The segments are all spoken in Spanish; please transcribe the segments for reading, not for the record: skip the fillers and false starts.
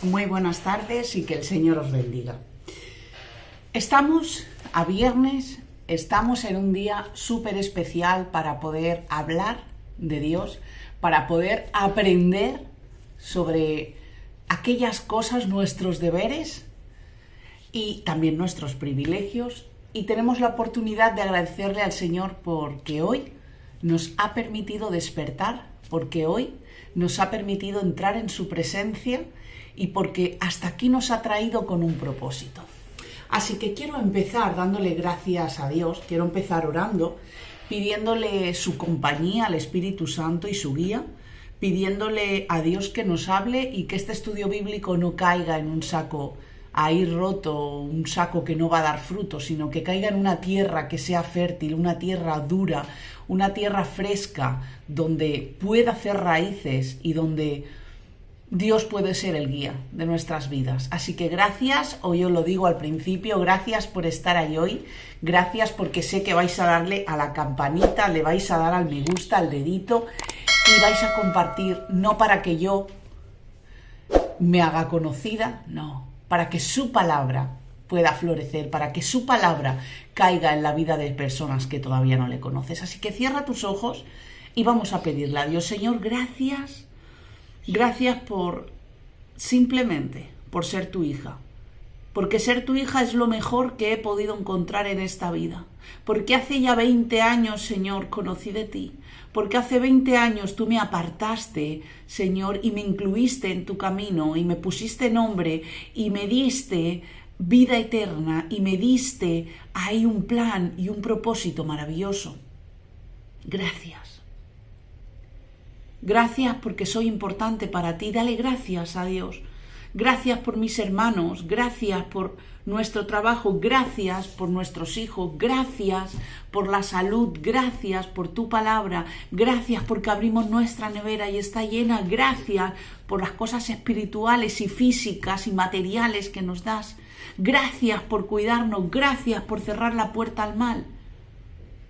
Muy buenas tardes y que el Señor os bendiga. Estamos a viernes, estamos en un día súper especial para poder hablar de Dios, para poder aprender sobre aquellas cosas, nuestros deberes y también nuestros privilegios. Y tenemos la oportunidad de agradecerle al Señor porque hoy nos ha permitido despertar, porque hoy nos ha permitido entrar en su presencia y porque hasta aquí nos ha traído con un propósito. Así que quiero empezar dándole gracias a Dios, quiero empezar orando, pidiéndole su compañía al Espíritu Santo y su guía, pidiéndole a Dios que nos hable y que este estudio bíblico no caiga en un saco ahí roto, un saco que no va a dar fruto, sino que caiga en una tierra que sea fértil, una tierra dura, una tierra fresca, donde pueda hacer raíces y donde Dios puede ser el guía de nuestras vidas. Así que gracias, hoy os lo digo al principio, gracias por estar ahí hoy, gracias porque sé que vais a darle a la campanita, le vais a dar al me gusta, al dedito y vais a compartir, no para que yo me haga conocida, no, para que su palabra pueda florecer, para que su palabra caiga en la vida de personas que todavía no le conoces. Así que cierra tus ojos y vamos a pedirle a Dios, Señor, gracias. Gracias por simplemente por ser tu hija, porque ser tu hija es lo mejor que he podido encontrar en esta vida, porque hace ya 20 años, Señor, conocí de ti, porque hace 20 años tú me apartaste, Señor, y me incluiste en tu camino y me pusiste nombre y me diste vida eterna y me diste ahí un plan y un propósito maravilloso. Gracias. Gracias porque soy importante para ti. Dale gracias a Dios. Gracias por mis hermanos. Gracias por nuestro trabajo. Gracias por nuestros hijos. Gracias por la salud. Gracias por tu palabra. Gracias porque abrimos nuestra nevera y está llena. Gracias por las cosas espirituales y físicas y materiales que nos das. Gracias por cuidarnos. Gracias por cerrar la puerta al mal.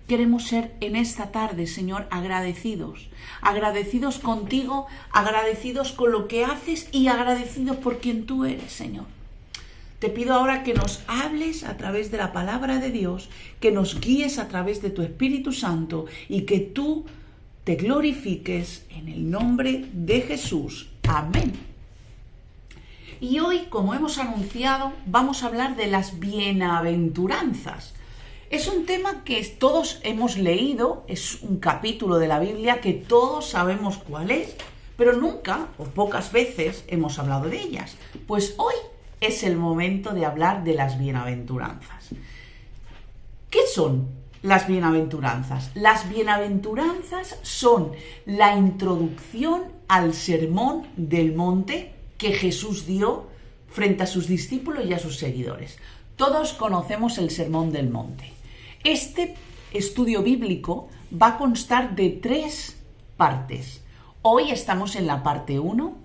Queremos ser en esta tarde, Señor, agradecidos contigo, agradecidos con lo que haces y agradecidos por quien tú eres, Señor. Te pido ahora que nos hables a través de la palabra de Dios, que nos guíes a través de tu Espíritu Santo y que tú te glorifiques en el nombre de Jesús. Amén. Y hoy, como hemos anunciado, vamos a hablar de las bienaventuranzas. Es un tema que todos hemos leído, es un capítulo de la Biblia que todos sabemos cuál es, pero nunca o pocas veces hemos hablado de ellas. Pues hoy es el momento de hablar de las bienaventuranzas. ¿Qué son las bienaventuranzas? Las bienaventuranzas son la introducción al sermón del monte que Jesús dio frente a sus discípulos y a sus seguidores. Todos conocemos el sermón del monte. Este estudio bíblico va a constar de 3 partes. Hoy estamos en la parte 1.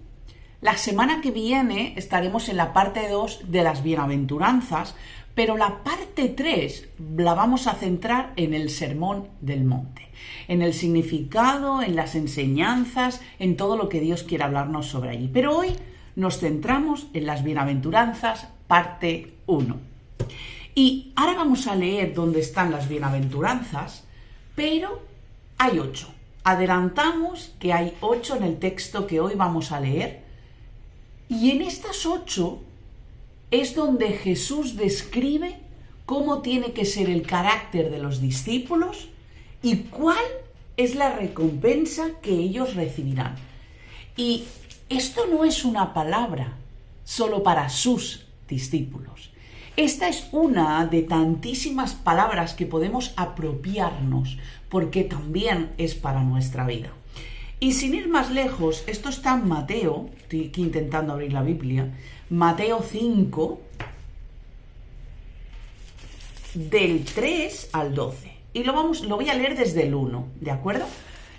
La semana que viene estaremos en la parte 2 de las bienaventuranzas, pero la parte 3 la vamos a centrar en el sermón del monte, en el significado, en las enseñanzas, en todo lo que Dios quiere hablarnos sobre allí. Pero hoy nos centramos en las bienaventuranzas, parte 1. Y ahora vamos a leer dónde están las bienaventuranzas, pero hay 8. Adelantamos que hay 8 en el texto que hoy vamos a leer. Y en estas 8 es donde Jesús describe cómo tiene que ser el carácter de los discípulos y cuál es la recompensa que ellos recibirán. Y esto no es una palabra solo para sus discípulos. Esta es una de tantísimas palabras que podemos apropiarnos porque también es para nuestra vida. Y sin ir más lejos, esto está en Mateo, estoy aquí intentando abrir la Biblia, Mateo 5, del 3 al 12. Y lo voy a leer desde el 1, ¿de acuerdo?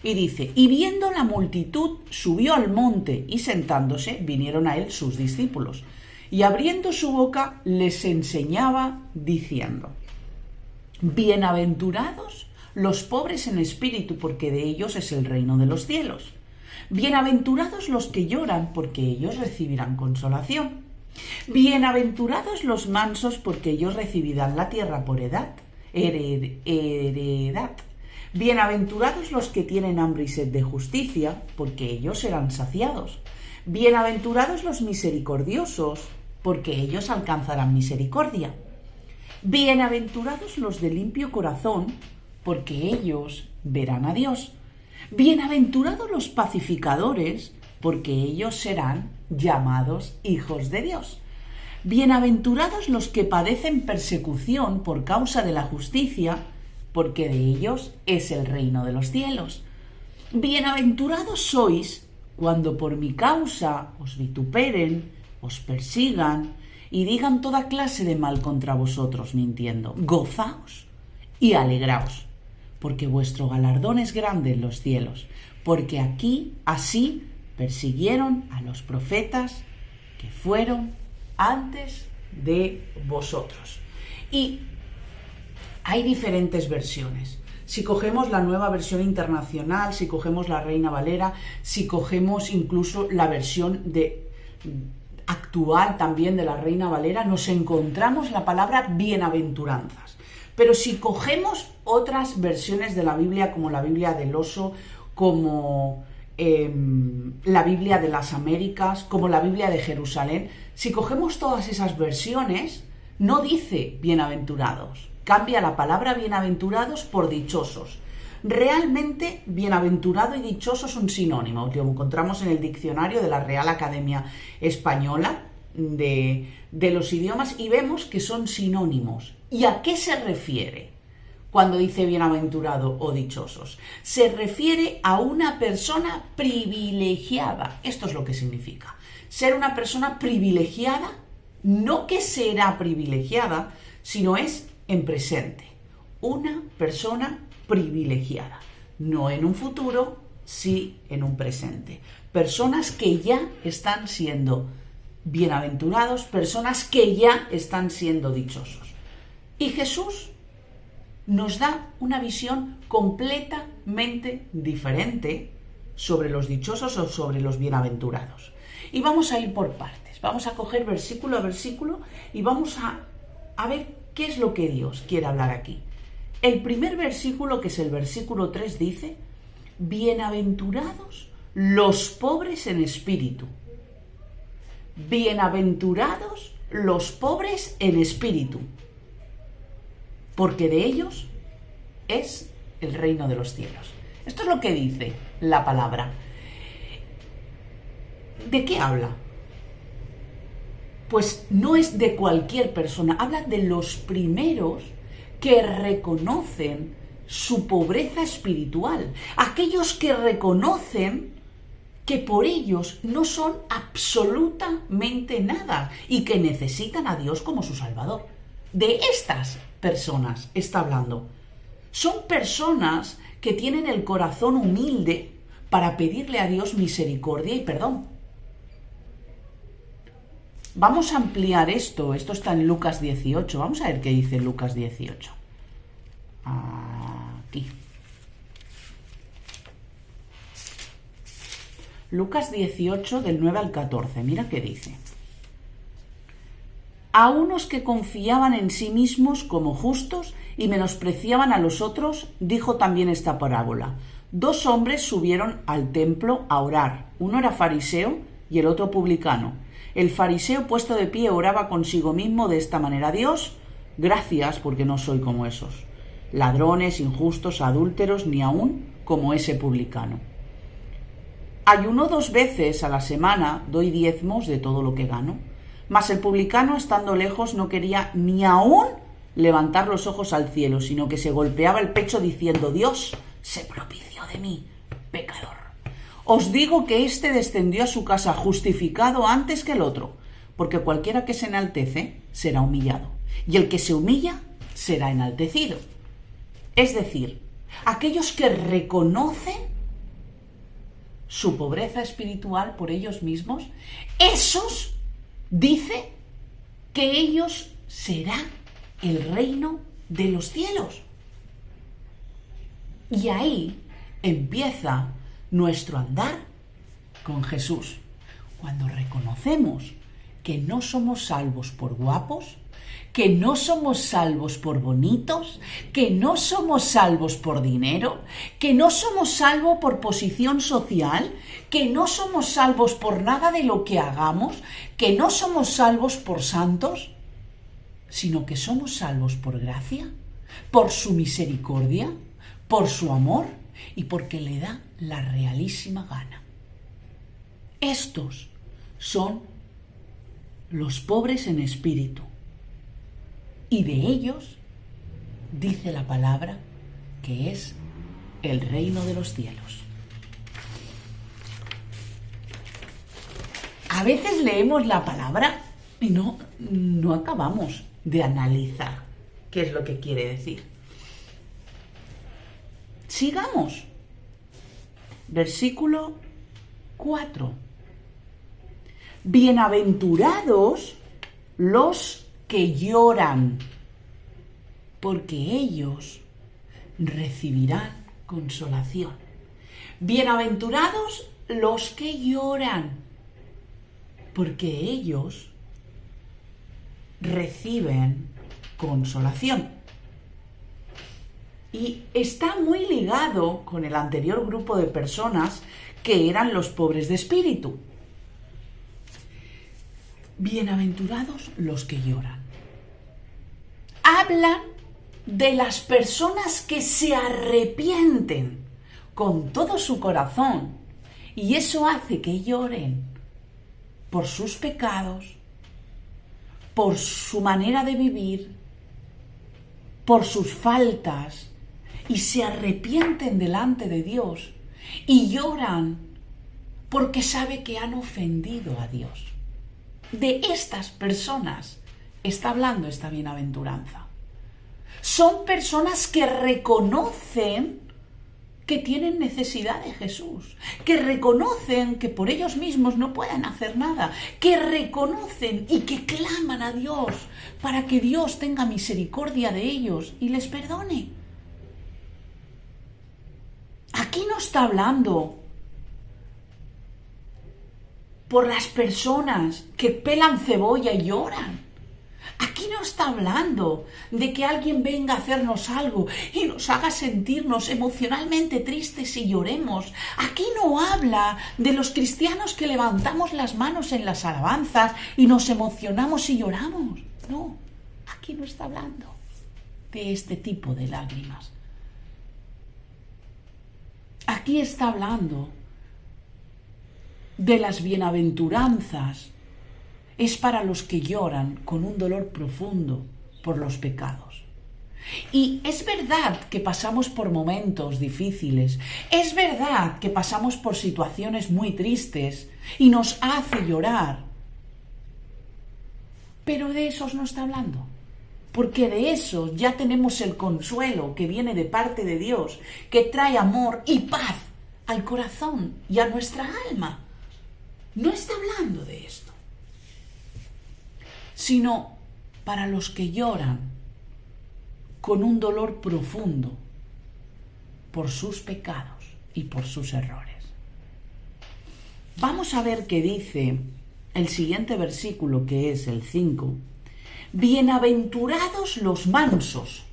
Y dice, y viendo la multitud, subió al monte y sentándose, vinieron a él sus discípulos. Y abriendo su boca les enseñaba diciendo, bienaventurados los pobres en espíritu, porque de ellos es el reino de los cielos. Bienaventurados los que lloran, porque ellos recibirán consolación. Bienaventurados los mansos, porque ellos recibirán la tierra por heredad. Bienaventurados los que tienen hambre y sed de justicia, porque ellos serán saciados. Bienaventurados los misericordiosos, porque ellos alcanzarán misericordia. Bienaventurados los de limpio corazón, porque ellos verán a Dios. Bienaventurados los pacificadores, porque ellos serán llamados hijos de Dios. Bienaventurados los que padecen persecución por causa de la justicia, porque de ellos es el reino de los cielos. Bienaventurados sois cuando por mi causa os vituperen, os persigan y digan toda clase de mal contra vosotros mintiendo. Gozaos y alegraos, porque vuestro galardón es grande en los cielos, porque aquí así persiguieron a los profetas que fueron antes de vosotros. Y hay diferentes versiones. Si cogemos la Nueva Versión Internacional, si cogemos la Reina Valera, si cogemos incluso la versión actual también de la Reina Valera, nos encontramos la palabra bienaventuranzas. Pero si cogemos otras versiones de la Biblia, como la Biblia del Oso, como la Biblia de las Américas, como la Biblia de Jerusalén, si cogemos todas esas versiones, no dice bienaventurados. Cambia la palabra bienaventurados por dichosos. Realmente, bienaventurado y dichoso son sinónimos. Lo encontramos en el diccionario de la Real Academia Española de los idiomas y vemos que son sinónimos. ¿Y a qué se refiere cuando dice bienaventurado o dichosos? Se refiere a una persona privilegiada. Esto es lo que significa. Ser una persona privilegiada, no que será privilegiada, sino es en presente. Una persona privilegiada. No en un futuro, sí en un presente. Personas que ya están siendo bienaventurados, personas que ya están siendo dichosos. Y Jesús nos da una visión completamente diferente sobre los dichosos o sobre los bienaventurados. Y vamos a ir por partes. Vamos a coger versículo a versículo y vamos a ver qué es lo que Dios quiere hablar aquí. El primer versículo, que es el versículo 3, dice: bienaventurados los pobres en espíritu. Bienaventurados los pobres en espíritu, porque de ellos es el reino de los cielos. Esto es lo que dice la palabra. ¿De qué habla? Pues no es de cualquier persona, habla de los primeros que reconocen su pobreza espiritual, aquellos que reconocen que por ellos no son absolutamente nada y que necesitan a Dios como su Salvador. De estas personas está hablando. Son personas que tienen el corazón humilde para pedirle a Dios misericordia y perdón. Vamos a ampliar esto está en Lucas 18, vamos a ver qué dice Lucas 18. Aquí. Lucas 18, del 9 al 14, mira qué dice. A unos que confiaban en sí mismos como justos y menospreciaban a los otros, dijo también esta parábola. 2 hombres subieron al templo a orar. Uno era fariseo y el otro publicano. El fariseo, puesto de pie, oraba consigo mismo de esta manera: Dios, gracias porque no soy como esos ladrones, injustos, adúlteros, ni aún como ese publicano. Ayuno 2 veces a la semana, doy diezmos de todo lo que gano. Mas el publicano, estando lejos, no quería ni aún levantar los ojos al cielo, sino que se golpeaba el pecho diciendo: Dios, sé propicio de mí, pecador. Os digo que éste descendió a su casa justificado antes que el otro, porque cualquiera que se enaltece será humillado, y el que se humilla será enaltecido. Es decir, aquellos que reconocen su pobreza espiritual por ellos mismos, esos, dice, que ellos será el reino de los cielos. Y ahí empieza nuestro andar con Jesús. Cuando reconocemos que no somos salvos por guapos, que no somos salvos por bonitos, que no somos salvos por dinero, que no somos salvos por posición social, que no somos salvos por nada de lo que hagamos, que no somos salvos por santos, sino que somos salvos por gracia, por su misericordia, por su amor y porque le da la realísima gana. Estos son los pobres en espíritu, y de ellos dice la palabra que es el reino de los cielos. A veces leemos la palabra y no acabamos de analizar qué es lo que quiere decir. Sigamos. Versículo 4. Bienaventurados los que lloran, porque ellos recibirán consolación. Bienaventurados los que lloran, porque ellos reciben consolación. Y está muy ligado con el anterior grupo de personas que eran los pobres de espíritu. Bienaventurados los que lloran. Hablan de las personas que se arrepienten con todo su corazón y eso hace que lloren por sus pecados, por su manera de vivir, por sus faltas y se arrepienten delante de Dios y lloran porque sabe que han ofendido a Dios. De estas personas está hablando esta bienaventuranza. Son personas que reconocen que tienen necesidad de Jesús, que reconocen que por ellos mismos no pueden hacer nada, que reconocen y que claman a Dios para que Dios tenga misericordia de ellos y les perdone. Aquí no está hablando por las personas que pelan cebolla y lloran. Aquí no está hablando de que alguien venga a hacernos algo y nos haga sentirnos emocionalmente tristes y lloremos. Aquí no habla de los cristianos que levantamos las manos en las alabanzas y nos emocionamos y lloramos. No, aquí no está hablando de este tipo de lágrimas. Aquí está hablando de las bienaventuranzas. Es para los que lloran con un dolor profundo por los pecados. Y es verdad que pasamos por momentos difíciles, es verdad que pasamos por situaciones muy tristes y nos hace llorar, pero de esos no está hablando, porque de esos ya tenemos el consuelo que viene de parte de Dios, que trae amor y paz al corazón y a nuestra alma. No está hablando de esto, sino para los que lloran con un dolor profundo por sus pecados y por sus errores. Vamos a ver qué dice el siguiente versículo, que es el 5. Bienaventurados los mansos.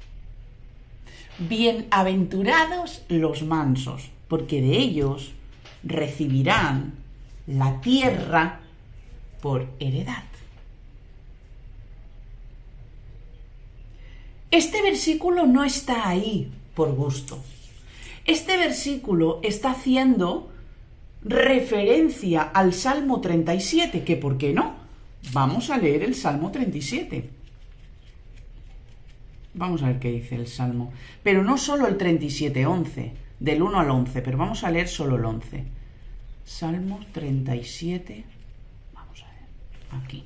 Bienaventurados los mansos, porque de ellos recibirán la tierra por heredad. Este versículo no está ahí por gusto. Este versículo está haciendo referencia al Salmo 37, que ¿por qué no? Vamos a leer el Salmo 37. Vamos a ver qué dice el Salmo. Pero no solo el 37:11, del 1 al 11, pero vamos a leer solo el 11. Salmo 37, vamos a ver, aquí.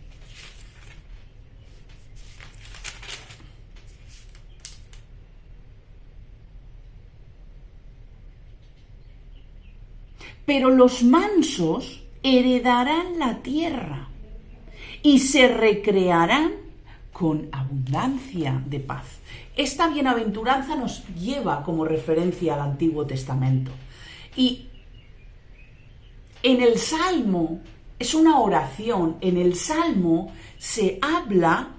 Pero los mansos heredarán la tierra y se recrearán con abundancia de paz. Esta bienaventuranza nos lleva como referencia al Antiguo Testamento. Y En el Salmo, es una oración, en el Salmo se habla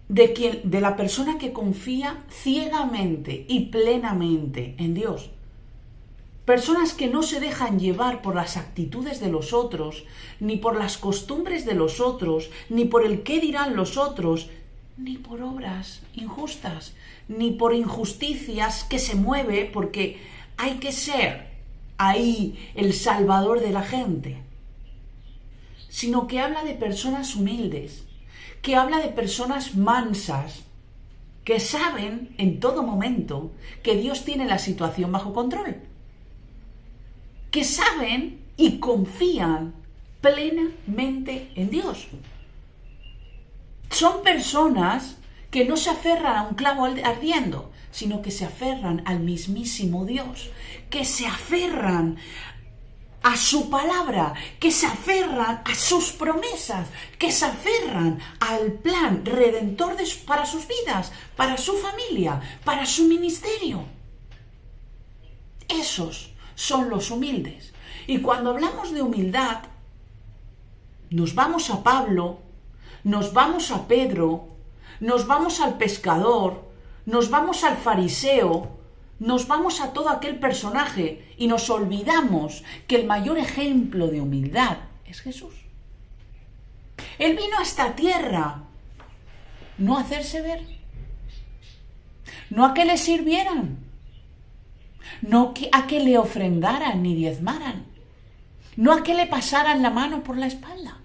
de la persona que confía ciegamente y plenamente en Dios. Personas que no se dejan llevar por las actitudes de los otros, ni por las costumbres de los otros, ni por el qué dirán los otros, ni por obras injustas, ni por injusticias que se mueve porque hay que ser ahí el salvador de la gente, sino que habla de personas humildes, que habla de personas mansas, que saben en todo momento que Dios tiene la situación bajo control, que saben y confían plenamente en Dios. Son personas que no se aferran a un clavo ardiendo, sino que se aferran al mismísimo Dios, que se aferran a su palabra, que se aferran a sus promesas, que se aferran al plan redentor para sus vidas, para su familia, para su ministerio. Esos son los humildes. Y cuando hablamos de humildad, nos vamos a Pablo, nos vamos a Pedro, nos vamos al pescador, nos vamos al fariseo, nos vamos a todo aquel personaje y nos olvidamos que el mayor ejemplo de humildad es Jesús. Él vino a esta tierra no a hacerse ver, no a que le sirvieran, no a que le ofrendaran ni diezmaran, no a que le pasaran la mano por la espalda.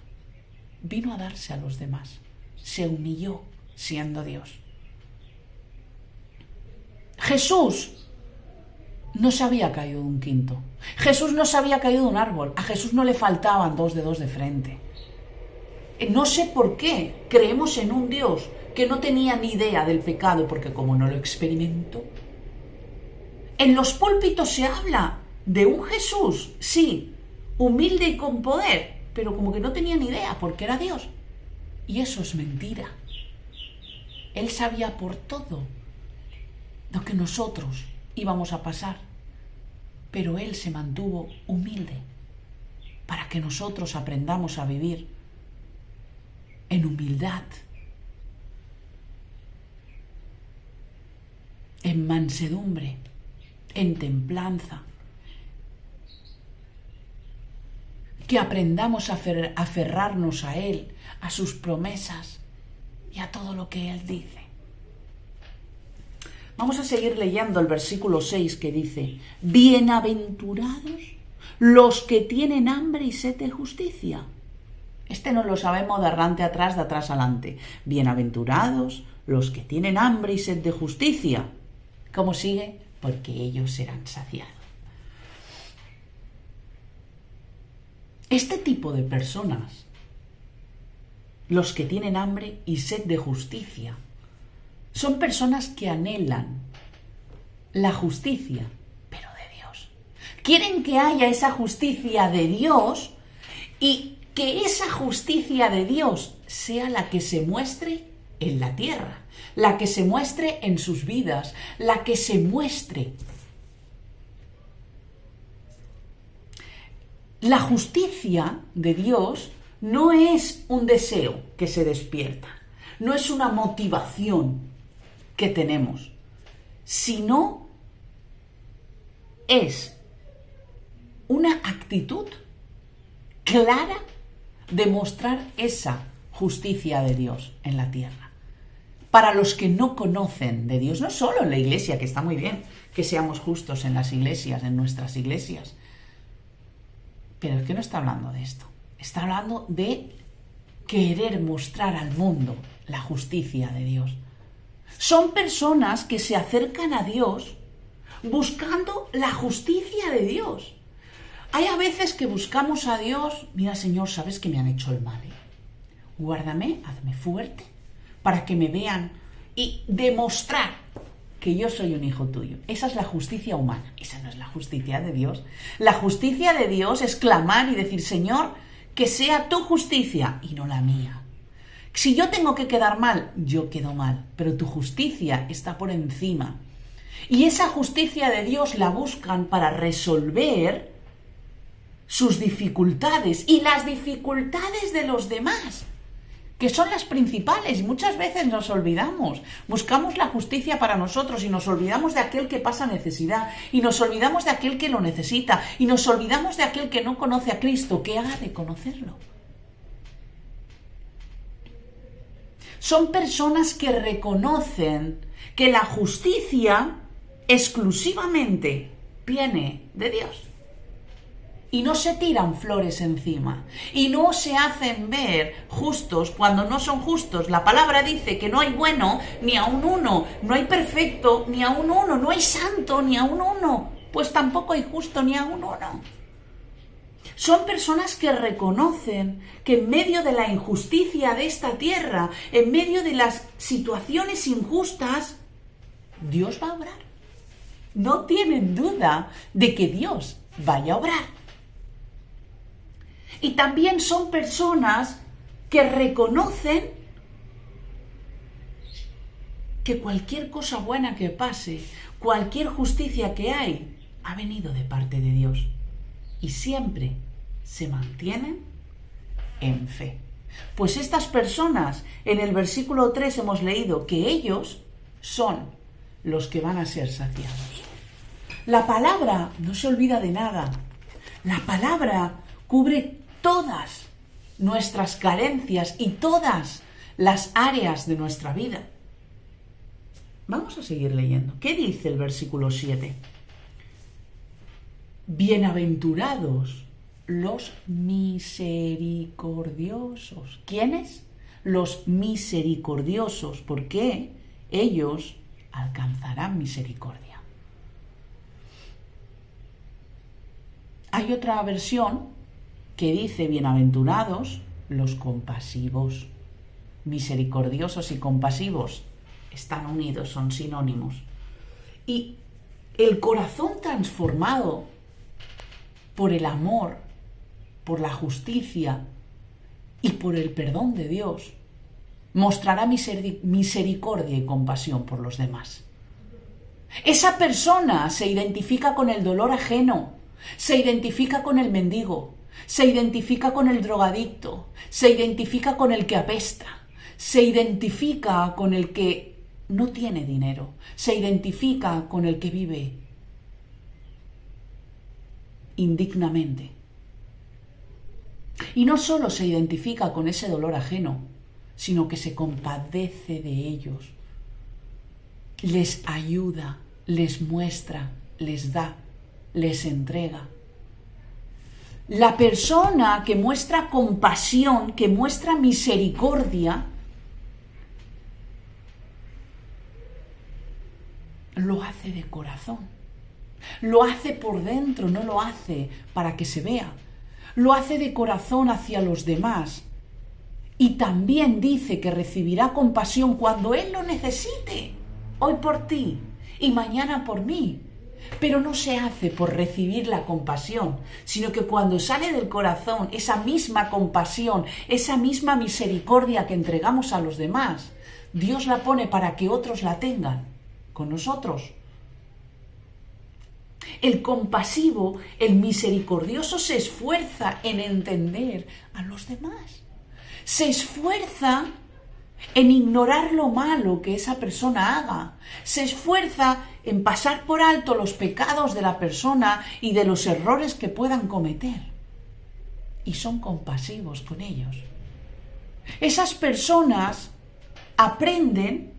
Vino a darse a los demás, se humilló siendo Dios. Jesús no se había caído de un quinto. Jesús no se había caído de un árbol. A Jesús no le faltaban 2 dedos de frente. No sé por qué creemos en un Dios que no tenía ni idea del pecado, porque como no lo experimentó. En los púlpitos se habla de un Jesús, sí, humilde y con poder, pero como que no tenía ni idea porque era Dios. Y eso es mentira. Él sabía por todo lo que nosotros íbamos a pasar, pero Él se mantuvo humilde para que nosotros aprendamos a vivir en humildad, en mansedumbre, en templanza, que aprendamos a aferrarnos a Él, a sus promesas y a todo lo que Él dice. Vamos a seguir leyendo el versículo 6 que dice: bienaventurados los que tienen hambre y sed de justicia. Este no lo sabemos de adelante atrás, de atrás adelante. Bienaventurados los que tienen hambre y sed de justicia. ¿Cómo sigue? Porque ellos serán saciados. Este tipo de personas, los que tienen hambre y sed de justicia, son personas que anhelan la justicia, pero de Dios. Quieren que haya esa justicia de Dios y que esa justicia de Dios sea la que se muestre en la tierra, la que se muestre en sus vidas, la que se muestre. La justicia de Dios no es un deseo que se despierta, no es una motivación que tenemos, sino es una actitud clara de mostrar esa justicia de Dios en la tierra. Para los que no conocen de Dios, no solo en la iglesia, que está muy bien que seamos justos en las iglesias, en nuestras iglesias, pero es que no está hablando de esto. Está hablando de querer mostrar al mundo la justicia de Dios. Son personas que se acercan a Dios buscando la justicia de Dios. Hay a veces que buscamos a Dios: mira, Señor, sabes que me han hecho el mal, guárdame, hazme fuerte, para que me vean y demostrar que yo soy un hijo tuyo. Esa es la justicia humana, esa no es la justicia de Dios. La justicia de Dios es clamar y decir: Señor, que sea tu justicia y no la mía. Si yo tengo que quedar mal, yo quedo mal, pero tu justicia está por encima. Y esa justicia de Dios la buscan para resolver sus dificultades y las dificultades de los demás, que son las principales, y muchas veces nos olvidamos. Buscamos la justicia para nosotros y nos olvidamos de aquel que pasa necesidad, y nos olvidamos de aquel que lo necesita, y nos olvidamos de aquel que no conoce a Cristo, que ha de conocerlo. Son personas que reconocen que la justicia exclusivamente viene de Dios. Y no se tiran flores encima. Y no se hacen ver justos cuando no son justos. La palabra dice que no hay bueno ni aun uno. No hay perfecto ni aun uno. No hay santo ni aun uno. Pues tampoco hay justo ni aun uno. Son personas que reconocen que en medio de la injusticia de esta tierra, en medio de las situaciones injustas, Dios va a obrar. No tienen duda de que Dios vaya a obrar. Y también son personas que reconocen que cualquier cosa buena que pase, cualquier justicia que hay, ha venido de parte de Dios. Y siempre se mantienen en fe. Pues estas personas, en el versículo 3 hemos leído que ellos son los que van a ser saciados. La palabra no se olvida de nada. La palabra cubre todas nuestras carencias y todas las áreas de nuestra vida. Vamos a seguir leyendo. ¿Qué dice el versículo 7? Bienaventurados los misericordiosos. ¿Quiénes? Los misericordiosos, porque ellos alcanzarán misericordia. Hay otra versión que dice bienaventurados los compasivos. Misericordiosos y compasivos están unidos, son sinónimos. Y el corazón transformado por el amor, por la justicia y por el perdón de Dios, mostrará misericordia y compasión por los demás. Esa persona se identifica con el dolor ajeno, se identifica con el mendigo, se identifica con el drogadicto, se identifica con el que apesta, se identifica con el que no tiene dinero, se identifica con el que vive indignamente. Y no solo se identifica con ese dolor ajeno, sino que se compadece de ellos, les ayuda, les muestra, les da, les entrega. La persona que muestra compasión, que muestra misericordia, lo hace de corazón. Lo hace por dentro, no lo hace para que se vea. Lo hace de corazón hacia los demás. Y también dice que recibirá compasión cuando Él lo necesite. Hoy por ti y mañana por mí. Pero no se hace por recibir la compasión, sino que cuando sale del corazón esa misma compasión, esa misma misericordia que entregamos a los demás, Dios la pone para que otros la tengan con nosotros. El compasivo, el misericordioso se esfuerza en entender a los demás. Se esfuerza en ignorar lo malo que esa persona haga. Se esfuerza en pasar por alto los pecados de la persona y de los errores que puedan cometer. Y son compasivos con ellos. Esas personas aprenden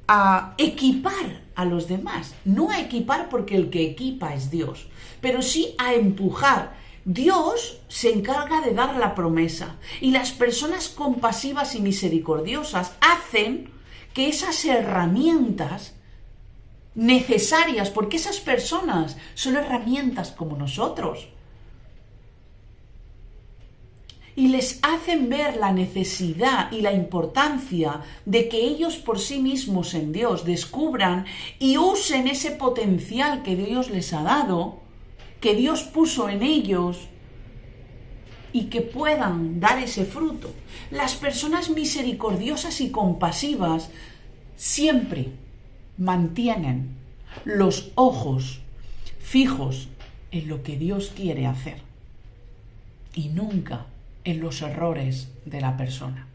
a equipar a los demás. No a equipar porque el que equipa es Dios, pero sí a empujar. Dios se encarga de dar la promesa y las personas compasivas y misericordiosas hacen que esas herramientas necesarias, porque esas personas son herramientas como nosotros, y les hacen ver la necesidad y la importancia de que ellos por sí mismos en Dios descubran y usen ese potencial que Dios les ha dado, que Dios puso en ellos, y que puedan dar ese fruto. Las personas misericordiosas y compasivas siempre mantienen los ojos fijos en lo que Dios quiere hacer. y nunca en los errores de la persona.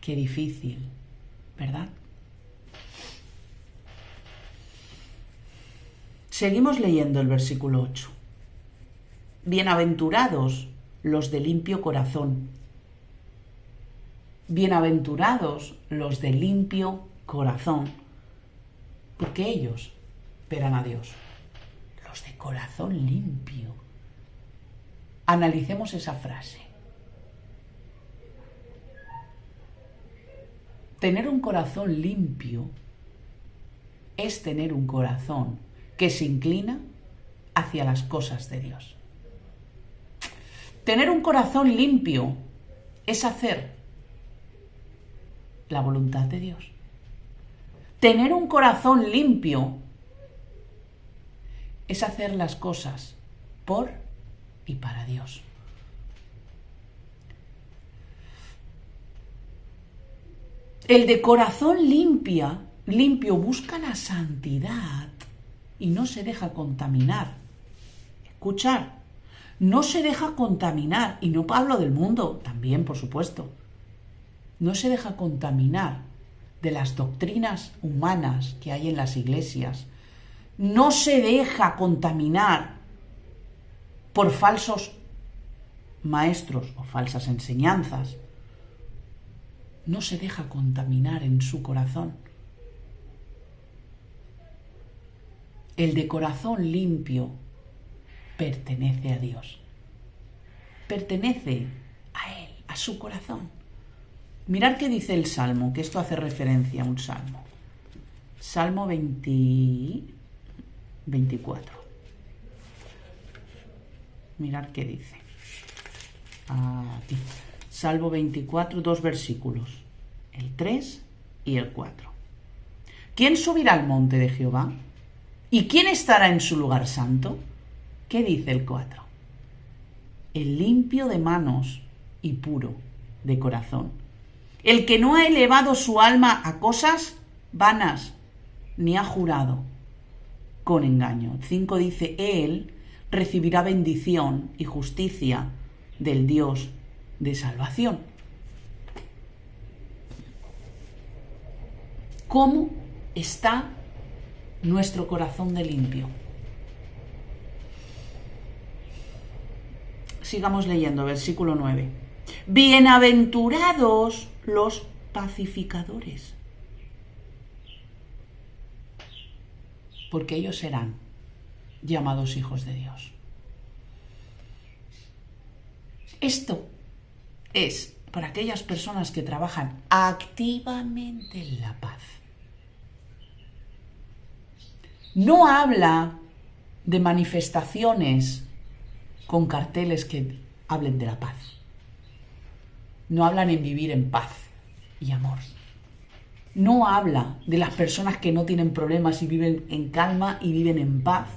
Qué difícil, ¿verdad? Seguimos leyendo el versículo 8. Bienaventurados los de limpio corazón. Bienaventurados los de limpio corazón, porque ellos verán a Dios. Los de corazón limpio. Analicemos esa frase. Tener un corazón limpio es tener un corazón que se inclina hacia las cosas de Dios. Tener un corazón limpio es hacer la voluntad de Dios. Tener un corazón limpio es hacer las cosas por y para Dios. El de corazón limpio busca la santidad y no se deja contaminar. Escuchar, no se deja contaminar, y no hablo del mundo, también por supuesto. No se deja contaminar de las doctrinas humanas que hay en las iglesias. No se deja contaminar por falsos maestros o falsas enseñanzas. No se deja contaminar en su corazón. El de corazón limpio pertenece a Dios. Pertenece a Él, a su corazón. Mirad qué dice el Salmo, que esto hace referencia a un Salmo. Salmo 24. Mirad qué dice. Aquí. Salmo 24, 2 versículos. El 3 y el 4. ¿Quién subirá al monte de Jehová? ¿Y quién estará en su lugar santo? ¿Qué dice el 4? El limpio de manos y puro de corazón. El que no ha elevado su alma a cosas vanas, ni ha jurado con engaño. 5 dice, él recibirá bendición y justicia del Dios de salvación. ¿Cómo está nuestro corazón de limpio? Sigamos leyendo, versículo 9. Bienaventurados los pacificadores, porque ellos serán llamados hijos de Dios. Esto es para aquellas personas que trabajan activamente en la paz. No habla de manifestaciones con carteles que hablen de la paz. No hablan en vivir en paz y amor. No habla de las personas que no tienen problemas y viven en calma y viven en paz.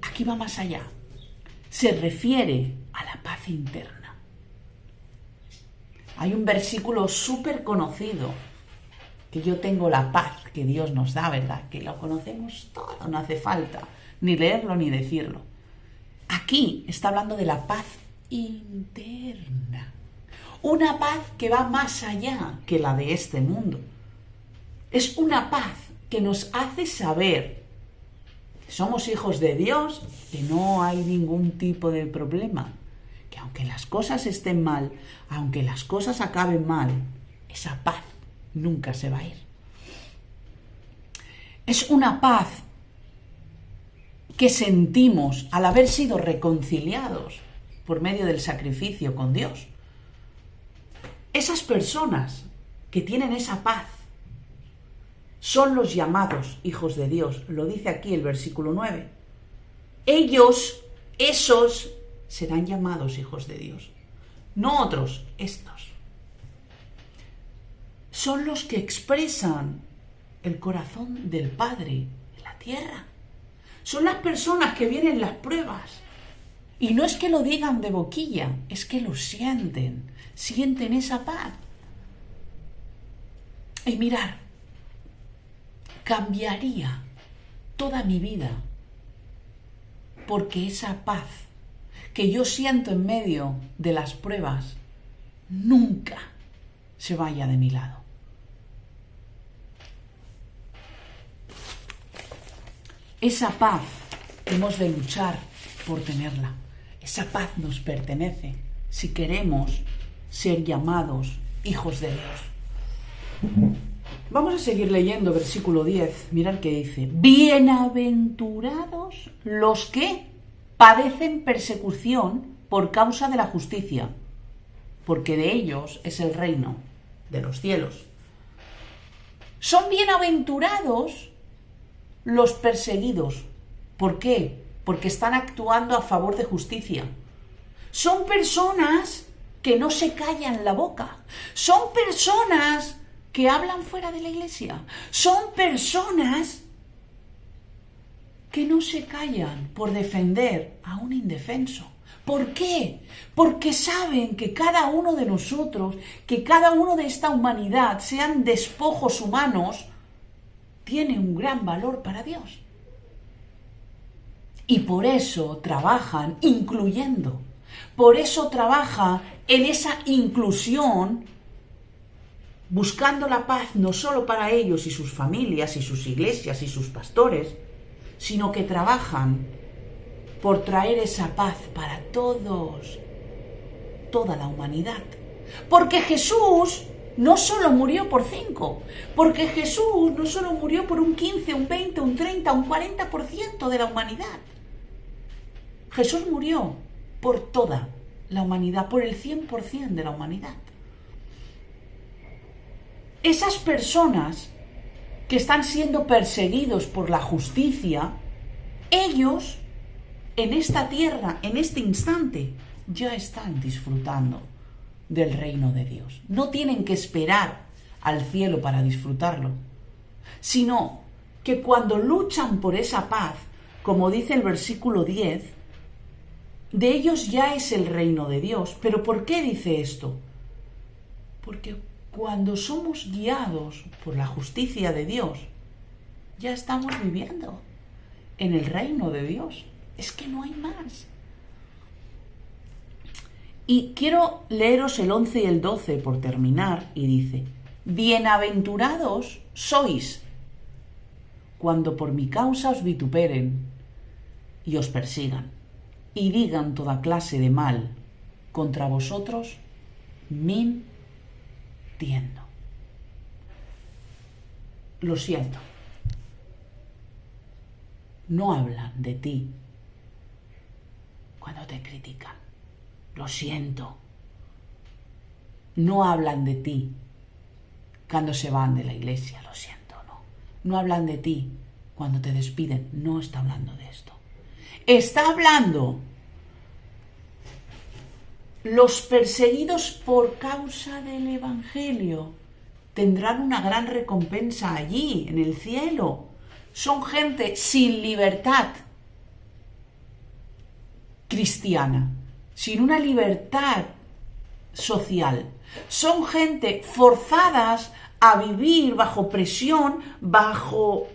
Aquí va más allá. Se refiere a la paz interna. Hay un versículo súper conocido, que yo tengo la paz que Dios nos da, ¿verdad? Que lo conocemos todo, no hace falta ni leerlo ni decirlo. Aquí está hablando de la paz interna. Una paz que va más allá que la de este mundo. Es una paz que nos hace saber que somos hijos de Dios, que no hay ningún tipo de problema, que aunque las cosas estén mal, aunque las cosas acaben mal, esa paz nunca se va a ir. Es una paz que sentimos al haber sido reconciliados por medio del sacrificio con Dios. Esas personas que tienen esa paz son los llamados hijos de Dios. Lo dice aquí el versículo 9. Ellos, esos, serán llamados hijos de Dios. No otros, estos. Son los que expresan el corazón del Padre en la tierra. Son las personas que vienen las pruebas. Y no es que lo digan de boquilla, es que lo sienten esa paz. Y mirar, cambiaría toda mi vida porque esa paz que yo siento en medio de las pruebas, nunca se vaya de mi lado. Esa paz hemos de luchar por tenerla. Esa paz nos pertenece si queremos ser llamados hijos de Dios. Vamos a seguir leyendo versículo 10. Mirad qué dice. Bienaventurados los que padecen persecución por causa de la justicia, porque de ellos es el reino de los cielos. Son bienaventurados los perseguidos. ¿Por qué? Porque están actuando a favor de justicia. Son personas que no se callan la boca. Son personas que hablan fuera de la iglesia. Son personas que no se callan por defender a un indefenso. ¿Por qué? Porque saben que cada uno de nosotros, que cada uno de esta humanidad, sean despojos humanos, tiene un gran valor para Dios. Y por eso trabajan incluyendo. Por eso trabaja en esa inclusión, buscando la paz no solo para ellos y sus familias y sus iglesias y sus pastores, sino que trabajan por traer esa paz para todos, toda la humanidad. Porque Jesús no solo murió por 5, porque Jesús no solo murió por un 15, un 20, un 30, un 40% de la humanidad. Jesús murió por toda la humanidad, por el 100% de la humanidad. Esas personas que están siendo perseguidos por la justicia, ellos en esta tierra, en este instante, ya están disfrutando del reino de Dios. No tienen que esperar al cielo para disfrutarlo, sino que cuando luchan por esa paz, como dice el versículo 10, de ellos ya es el reino de Dios. ¿Pero por qué dice esto? Porque cuando somos guiados por la justicia de Dios, ya estamos viviendo en el reino de Dios. Es que no hay más. Y quiero leeros el 11 y el 12 por terminar, y dice: bienaventurados sois cuando por mi causa os vituperen y os persigan, y digan toda clase de mal contra vosotros, mintiendo. Lo siento. No hablan de ti cuando te critican. Lo siento. No hablan de ti cuando se van de la iglesia. Lo siento, no. No hablan de ti cuando te despiden. No está hablando de esto. Está hablando los perseguidos por causa del Evangelio tendrán una gran recompensa allí, en el cielo. Son gente sin libertad cristiana, sin una libertad social. Son gente forzadas a vivir bajo presión, bajo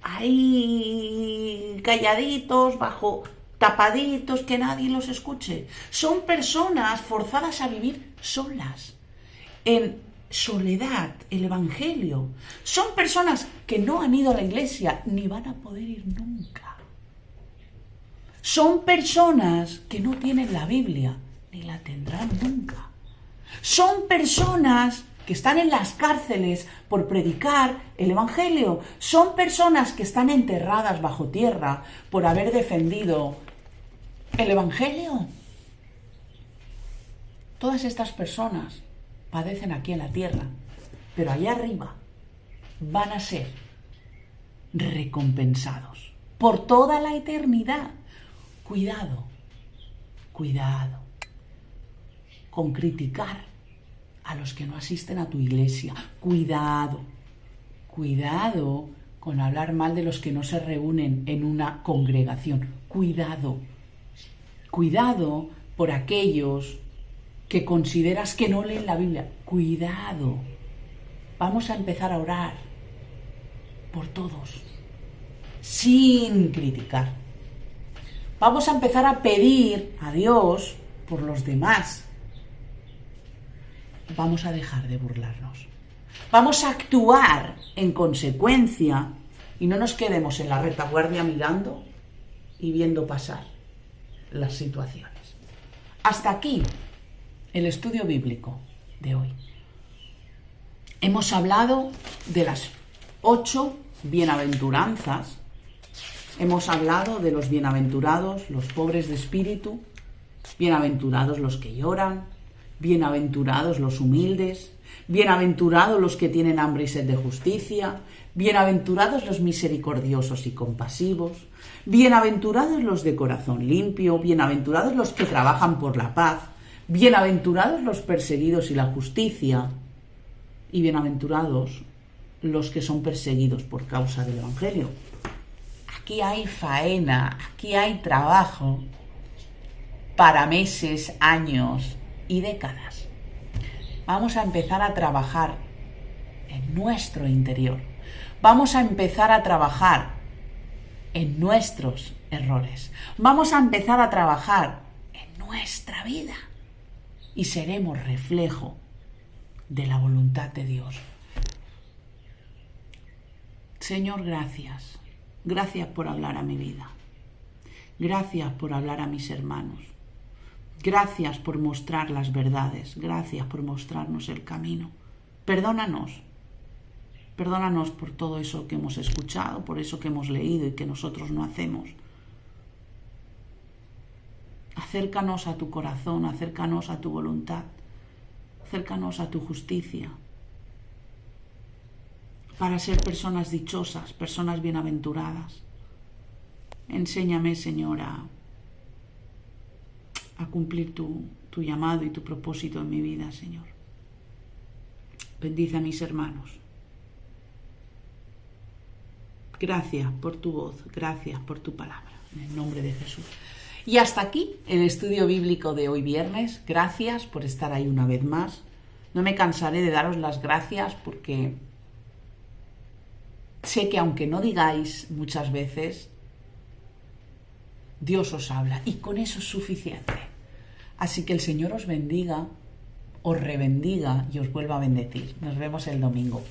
ahí calladitos, bajo tapaditos, que nadie los escuche. Son personas forzadas a vivir solas, en soledad, el Evangelio. Son personas que no han ido a la iglesia ni van a poder ir nunca. Son personas que no tienen la Biblia ni la tendrán nunca. Son personas que están en las cárceles por predicar el Evangelio. Son personas que están enterradas bajo tierra por haber defendido el Evangelio. Todas estas personas padecen aquí en la tierra, pero allá arriba van a ser recompensados por toda la eternidad. Cuidado, cuidado con criticar a los que no asisten a tu iglesia. Cuidado, cuidado con hablar mal de los que no se reúnen en una congregación. Cuidado, cuidado por aquellos que consideras que no leen la Biblia. Cuidado. Vamos a empezar a orar por todos, sin criticar. Vamos a empezar a pedir a Dios por los demás. Vamos a dejar de burlarnos. Vamos a actuar en consecuencia y no nos quedemos en la retaguardia mirando y viendo pasar las situaciones. Hasta aquí el estudio bíblico de hoy. Hemos hablado de las 8 bienaventuranzas. Hemos hablado de los bienaventurados, los pobres de espíritu, bienaventurados los que lloran, bienaventurados los humildes, bienaventurados los que tienen hambre y sed de justicia, bienaventurados los misericordiosos y compasivos, bienaventurados los de corazón limpio, bienaventurados los que trabajan por la paz, bienaventurados los perseguidos y la justicia, y bienaventurados los que son perseguidos por causa del Evangelio. Aquí hay faena, aquí hay trabajo para meses, años y décadas. Vamos a empezar a trabajar en nuestro interior. Vamos a empezar a trabajar en nuestros errores. Vamos a empezar a trabajar en nuestra vida y seremos reflejo de la voluntad de Dios. Señor, gracias. Gracias por hablar a mi vida. Gracias por hablar a mis hermanos. Gracias por mostrar las verdades. Gracias por mostrarnos el camino. Perdónanos. Perdónanos por todo eso que hemos escuchado, por eso que hemos leído y que nosotros no hacemos. Acércanos a tu corazón, acércanos a tu voluntad, acércanos a tu justicia, para ser personas dichosas, personas bienaventuradas. Enséñame, Señor, a cumplir tu llamado y tu propósito en mi vida, Señor. Bendice a mis hermanos. Gracias por tu voz, gracias por tu palabra, en el nombre de Jesús. Y hasta aquí el estudio bíblico de hoy viernes. Gracias por estar ahí una vez más. No me cansaré de daros las gracias porque sé que aunque no digáis muchas veces, Dios os habla y con eso es suficiente. Así que el Señor os bendiga, os rebendiga y os vuelva a bendecir. Nos vemos el domingo.